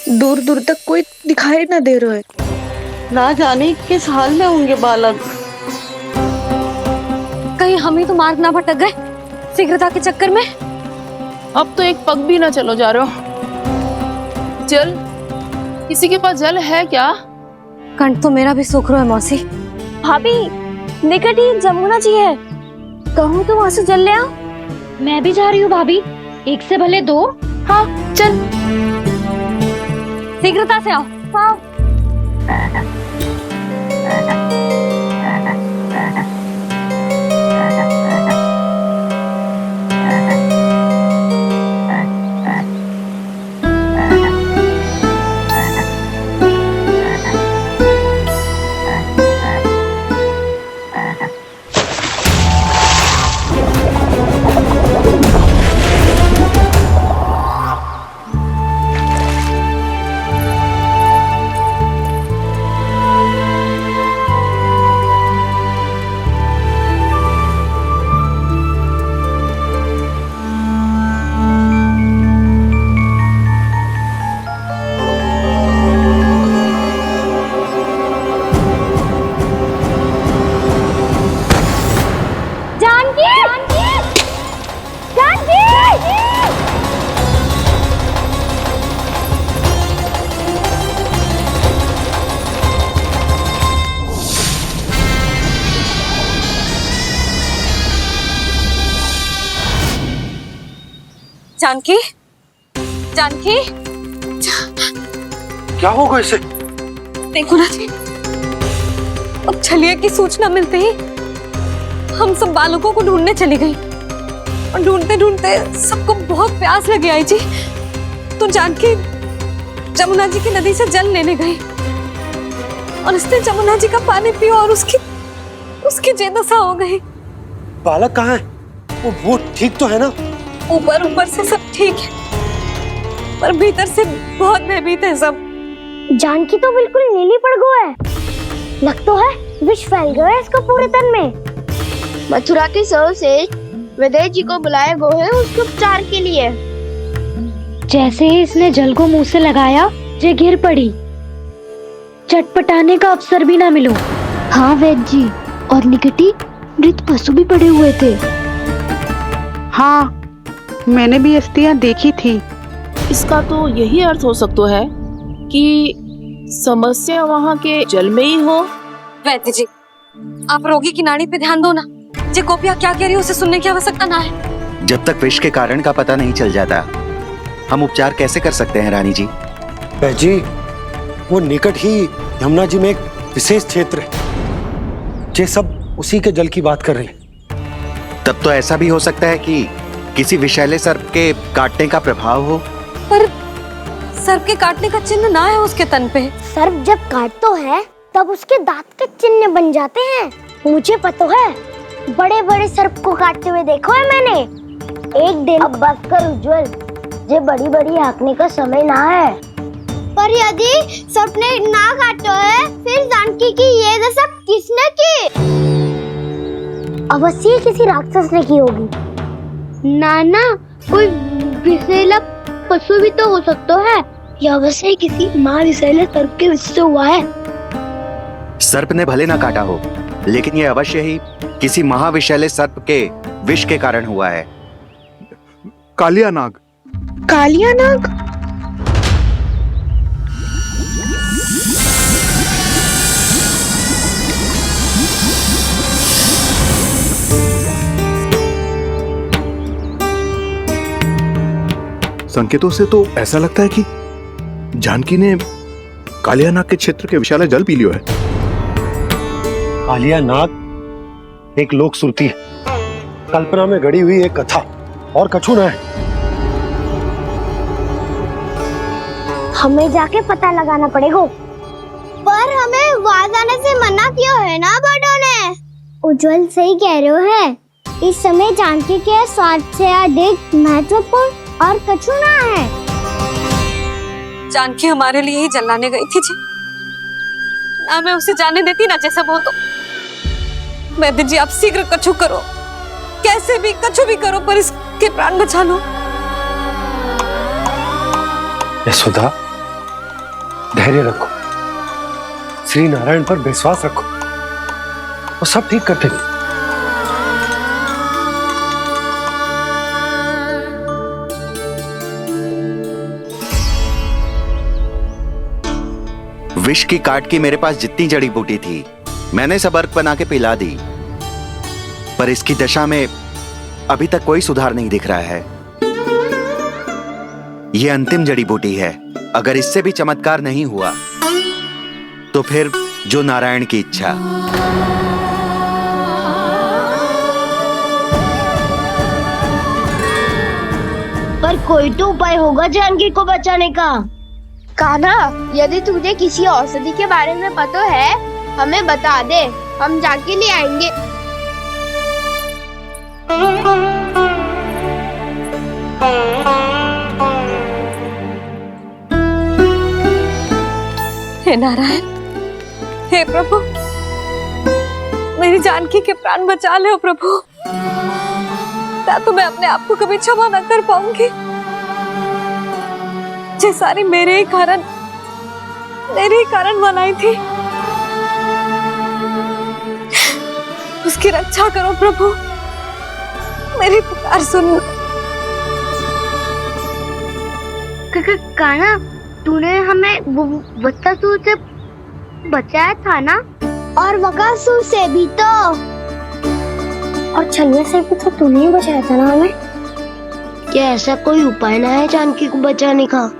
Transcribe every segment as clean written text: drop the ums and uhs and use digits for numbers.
दूर दूर तक कोई दिखाई ना दे रहा है। ना जाने किस हाल में होंगे बालक। कहीं हम ही तो मार्ग ना भटक गए शीघ्रता के चक्कर में। अब तो एक पग भी ना चलो जा रहे हो। जल, किसी के पास जल है क्या? कंठ तो मेरा भी सूख रहा है मौसी। भाभी, निकट ही जमुना जी है, कहूँ तो वहाँ से जल ले आओ। मैं भी जा रही हूँ भाभी, एक से भले दो। हाँ चल, शीघ्रता से आओ। हाँ। जानकी, जानकी, क्या होगा इसे? देखो ना जी, अब छलिया की सूचना मिलते ही हम सब बालकों को ढूंढने चली गई और ढूंढते ढूंढते सबको बहुत प्यास लगी आई जी। तो जानकी जमुना जी की नदी से जल लेने गई और उसने जमुना जी का पानी पिया और उसकी जेदशा हो गई। बालक कहाँ है? वो ठीक तो है ना? ऊपर ऊपर से सब ठीक है, पर भीतर से बहुत भयभीत है सब। जानकी तो बिल्कुल नीली पड़ गई है, लग तो है विष फैल गया है इसको पूरे तन में। मथुरा के सर्वश्रेष्ठ विदेह जी को बुलाया गो है उसके उपचार के लिए। जैसे ही इसने जल को मुंह से लगाया, जे गिर पड़ी, चटपटाने का अवसर भी ना मिलो। हाँ वैद्य जी, और निकटी मृत पशु भी पड़े हुए थे। हाँ, मैंने भी अस्थियां देखी थी। इसका तो यही अर्थ हो सकता है कि समस्या वहाँ के जल में ही हो। वैद्य जी, आप रोगी की नाड़ी पे ध्यान दो ना। जे गोपिया क्या कह रही है उसे सुनने की आवश्यकता ना है। जब तक विष के कारण का पता नहीं चल जाता, हम उपचार कैसे कर सकते हैं रानी जी? जी, वो निकट ही यमुना जी में एक विशेष क्षेत्र है, जे सब उसी के जल की बात कर रहे हैं। तब तो ऐसा भी हो सकता है कि किसी विषैले सर्प के काटने का प्रभाव हो। पर सर्प के काटने का चिन्ह ना है उसके तन पे। सर्प जब काटता है तब उसके दांत के चिन्ह बन जाते हैं। मुझे पता है, बड़े बड़े सर्प को काटते हुए देखो है मैंने। एक दिन अब बस कर उज्जवल, जे बड़ी बड़ी हाँकने का समय ना है। पर यदि सर्प ने ना काटो है, फिर जानकी की ये दशा किसने की? अवश्य किसी राक्षस ने की होगी। नाना, कोई विषैला पशु भी तो हो सकता है। यह अवश्य किसी महाविषैले सर्प के विष से हुआ है। सर्प ने भले ना काटा हो, लेकिन यह अवश्य ही किसी महाविषैले सर्प के विष के कारण हुआ है। कालिया नाग। कालिया नाग? संकेतों से तो ऐसा लगता है कि जानकी ने कालिया नाग के क्षेत्र के विशाल जल पी लियो है। कालिया नाग एक लोक श्रुति है, कल्पना में गढ़ी हुई एक कथा, और कछु ना है। हमें जाके पता लगाना पड़ेगा। पर हमें वहां जाने से मना किया है ना बड़ों ने। उज्जवल सही कह रहे हो है, इस समय जानकी के स्वार्थ से अधिक महत्वपूर्ण और कछु ना है। जानकी हमारे लिए ही जलाने गई थी जी, ना मैं उसे जाने देती ना जैसा वो तो। वैद्य जी, आप शीघ्र कछु करो, कैसे भी कछु भी करो, पर इसके प्राण बचा लो। यशोदा, धैर्य रखो, श्री नारायण पर विश्वास रखो, वो सब ठीक कर देंगे। विष की काट की मेरे पास जितनी जड़ी बूटी थी मैंने सब अर्क बना के पिला दी, पर इसकी दशा में अभी तक कोई सुधार नहीं दिख रहा है। यह अंतिम जड़ी बूटी है, अगर इससे भी चमत्कार नहीं हुआ तो फिर जो नारायण की इच्छा। पर कोई तो उपाय होगा जानकी को बचाने का। कान्हा, यदि तुझे किसी औषधि के बारे में पता है हमें बता दे, हम जाके ले आएंगे। हे नारायण, हे प्रभु, मेरी जानकी के प्राण बचा ले प्रभु। मैं तो मैं अपने आप को कभी क्षमा न कर पाऊंगी। ये सारी मेरे ही कारण बनाई थी। उसकी रक्षा करो प्रभु, मेरी पुकार सुनो। कान्हा, तूने हमें वत्सासुर से बचाया था ना? और बकासुर से भी तो। और छलिया से भी तो तूने ही बचाया था ना हमें? क्या ऐसा कोई उपाय ना है जानकी को बचाने का?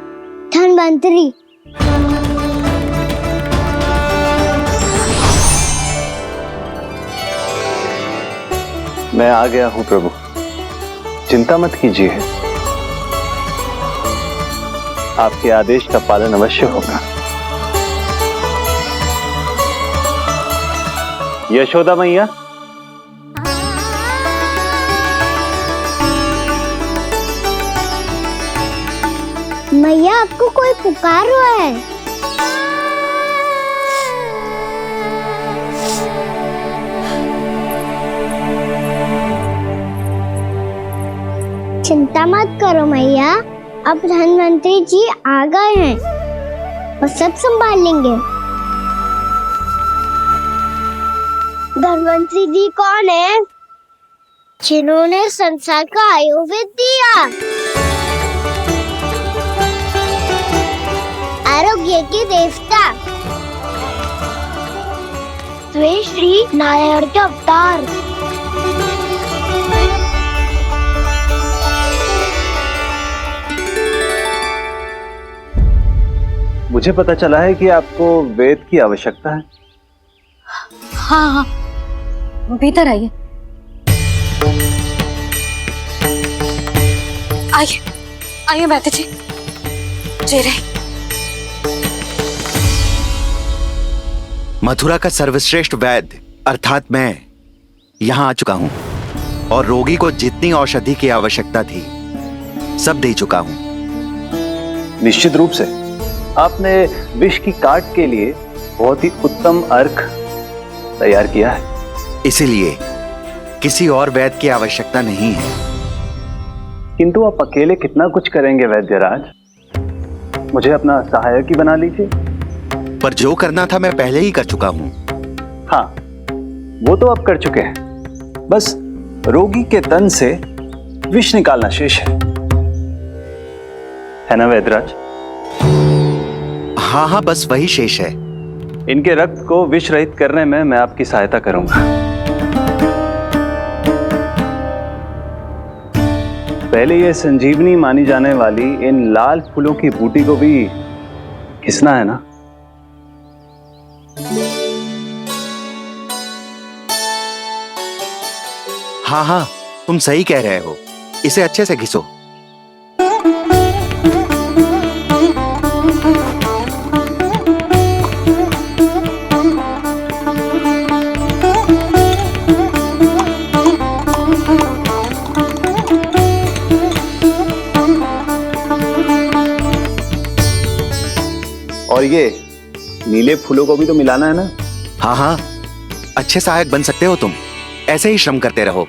धनवंतरी, मैं आ गया हूं प्रभु, चिंता मत कीजिए, आपके आदेश का पालन अवश्य होगा। यशोदा मैया, मैया आपको कोई पुकार रहा है। चिंता मत करो मैया, अब धनवंतरी जी आ गए हैं और सब संभाल लेंगे। धनवंतरी जी कौन है? जिन्होंने संसार का आयुर्वेद दिया, आरोग्य के देवता, वे श्री नारायण के अवतार। मुझे पता चला है कि आपको वेद की आवश्यकता है। हाँ हाँ, भीतर आइए। आइए आइए बैठे जी। जी रहे। मथुरा का सर्वश्रेष्ठ वैद्य अर्थात मैं यहां आ चुका हूं और रोगी को जितनी औषधि की आवश्यकता थी सब दे चुका हूं। निश्चित रूप से आपने विष की काट के लिए बहुत ही उत्तम अर्क तैयार किया है, इसीलिए किसी और वैद्य की आवश्यकता नहीं है। किंतु आप अकेले कितना कुछ करेंगे वैद्यराज, मुझे अपना सहायक ही बना लीजिए। पर जो करना था मैं पहले ही कर चुका हूं। हाँ, वो तो आप कर चुके हैं, बस रोगी के तन से विष निकालना शेष है ना वैद्यराज? हाँ हाँ, बस वही शेष है। इनके रक्त को विष रहित करने में मैं आपकी सहायता करूंगा। पहले ये संजीवनी मानी जाने वाली इन लाल फूलों की बूटी को भी घिसना है ना? हाँ हाँ, तुम सही कह रहे हो, इसे अच्छे से घिसो। और ये नीले फूलों को भी तो मिलाना है ना? हाँ हाँ, अच्छे सहायक बन सकते हो तुम, ऐसे ही श्रम करते रहो।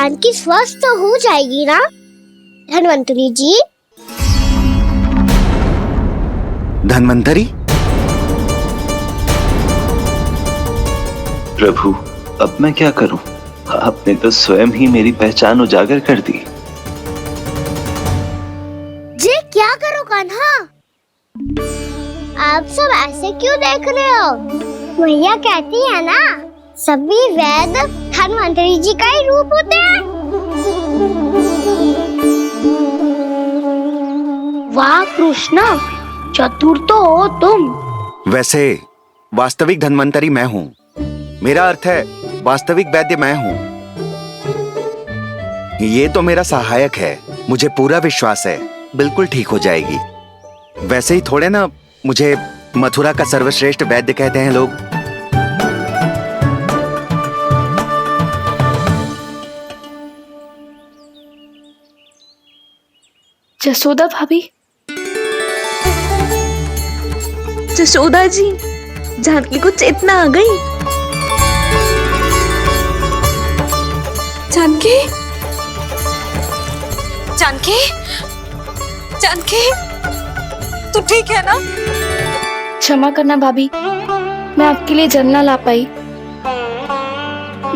जानकी स्वस्थ तो हो जाएगी ना धन्वंतरी जी? धन्वंतरी? प्रभु, अब मैं क्या करूं? आपने तो स्वयं ही मेरी पहचान उजागर कर दी। जी क्या करो कान्हा? आप सब ऐसे क्यों देख रहे हो? मैया कहती है ना, सभी वेद धन्वंतरी जी का ही रूप होते हैं। वाह कृष्णा, चतुर तो हो तुम। वैसे वास्तविक धन्वंतरी मैं हूँ। मेरा अर्थ है वास्तविक वैद्य मैं हूँ। ये तो मेरा सहायक है। मुझे पूरा विश्वास है बिल्कुल ठीक हो जाएगी। वैसे ही थोड़े ना मुझे मथुरा का सर्वश्रेष्ठ वैद्य कहते हैं लोग। जसोदा भाभी। जशोदा जी, जानकी को चेतना आ गई। जानकी, जानकी, जानकी, तू ठीक है ना? क्षमा करना भाभी, मैं आपके लिए जल ना ला पाई।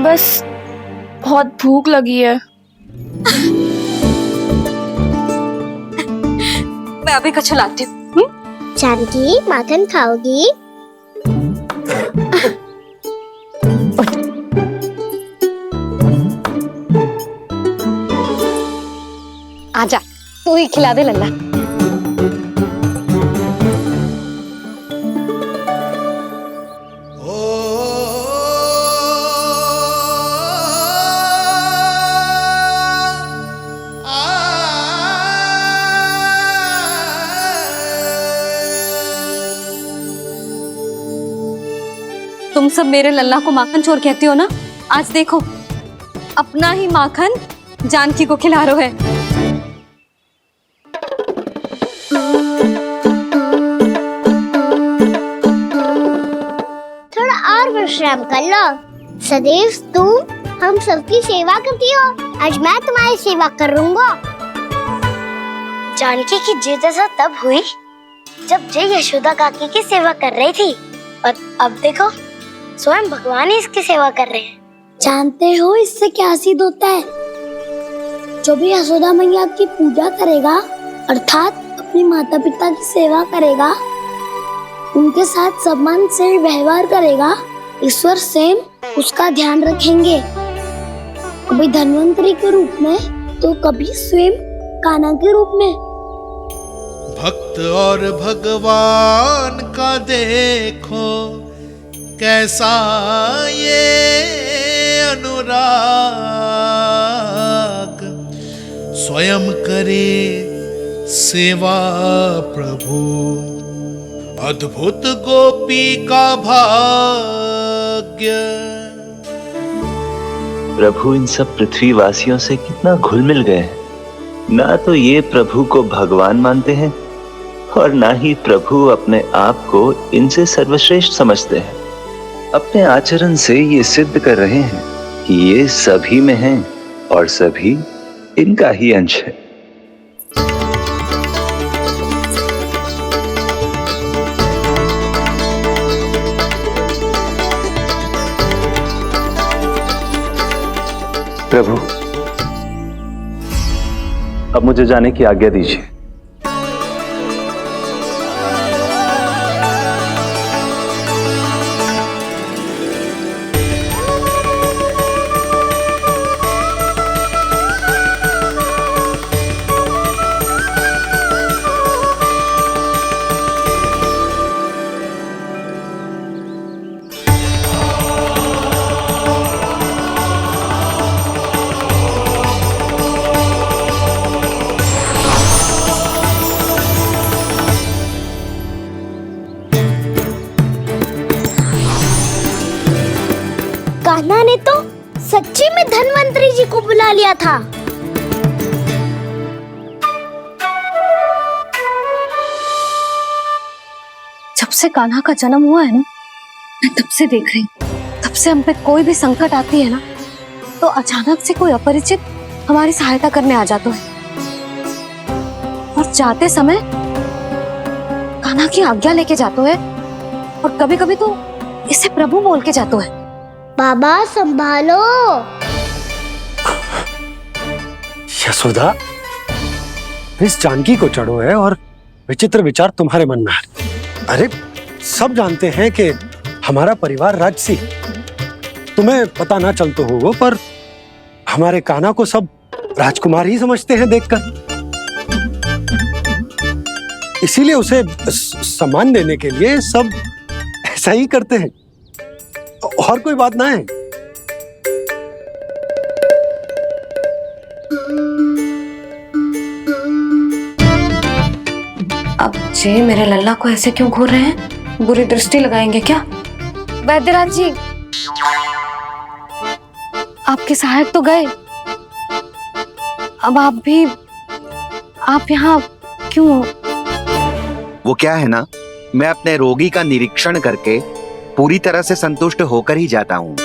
बस बहुत भूख लगी है। मैं अभी कछ लाती हूँ। जानकी माखन खाओगी? आजा, तू ही खिला दे लल्ला। तुम सब मेरे लल्ला को माखन चोर कहती हो ना? आज देखो, अपना ही माखन जानकी को खिला रहे है। थोड़ा और विश्राम कर लो। सदैव तुम हम सबकी सेवा करती हो, आज मैं तुम्हारी सेवा करूंगा। जानकी की जिज्ञासा तब हुई जब जय यशोदा काकी की सेवा कर रही थी, और अब देखो स्वयं भगवान ही इसकी सेवा कर रहे हैं। जानते हो इससे क्या सिद्ध होता है? जो भी यशोदा मैया की पूजा करेगा, अर्थात अपने माता पिता की सेवा करेगा, उनके साथ सम्मान से व्यवहार करेगा, ईश्वर स्वयं उसका ध्यान रखेंगे। कभी धन्वंतरी के रूप में तो कभी स्वयं कान्हा के रूप में। भक्त और भगवान का देखो कैसा ये अनुराग, स्वयं करे सेवा प्रभु, अद्भुत गोपी का भाग्य। प्रभु इन सब पृथ्वीवासियों से कितना घुल मिल गए हैं। ना तो ये प्रभु को भगवान मानते हैं और ना ही प्रभु अपने आप को इनसे सर्वश्रेष्ठ समझते हैं। अपने आचरण से ये सिद्ध कर रहे हैं कि ये सभी में हैं और सभी इनका ही अंश है। प्रभु, अब मुझे जाने की आज्ञा दीजिए। कान्हा ने तो सच्ची में धन्वंतरी जी को बुला लिया था। जब से कान्हा का जन्म हुआ है ना, मैं तब से देख रही हूँ, तब से हम पे कोई भी संकट आती है ना, तो अचानक से कोई अपरिचित हमारी सहायता करने आ जाता है और जाते समय कान्हा की आज्ञा लेके जाता है और कभी कभी तो इसे प्रभु बोल के जाता है। बाबा संभालो। यशोदा, इस जानकी को चढ़ो है और विचित्र विचार तुम्हारे मन में है। अरे सब जानते हैं कि हमारा परिवार राजसी, तुम्हें पता ना चलते होगा, पर हमारे कान्हा को सब राजकुमार ही समझते हैं देखकर। इसीलिए उसे सम्मान देने के लिए सब ऐसा ही करते हैं, और कोई बात ना है। अब जी मेरे लल्ला को ऐसे क्यों घूर रहे हैं? बुरी दृष्टि लगाएंगे क्या? वैद्यराज जी, आपके सहायक तो गए, अब आप यहाँ क्यों? वो क्या है ना, मैं अपने रोगी का निरीक्षण करके पूरी तरह से संतुष्ट होकर ही जाता हूँ।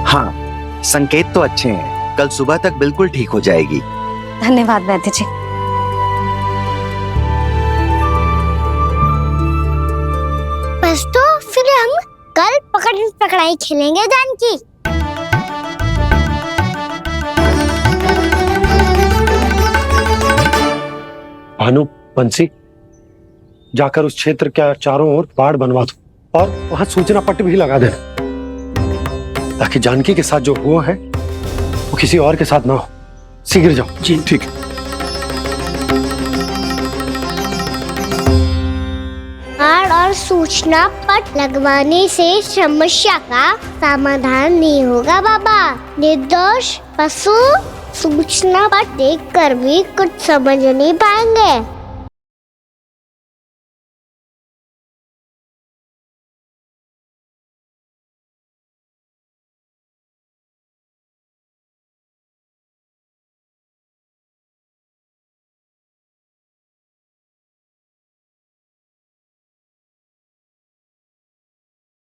हाँ, संकेत तो अच्छे हैं, कल सुबह तक बिल्कुल ठीक हो जाएगी। धन्यवाद वैद्य जी। बस तो फिर हम कल पकड़न पकड़ाई खेलेंगे जानकी। भानु, बंसी, जाकर उस क्षेत्र के चारों ओर बाड़ बनवा दो और वहां सूचना पट्ट भी लगा देना, ताकि जानकी के साथ जो हुआ है वो किसी और के साथ ना हो। शीघ्र जाओ। जी ठीक है। बाड़ और सूचना पट लगवाने से समस्या का समाधान नहीं होगा बाबा। निर्दोष पशु सूचना पट देखकर भी कुछ समझ नहीं पाएंगे।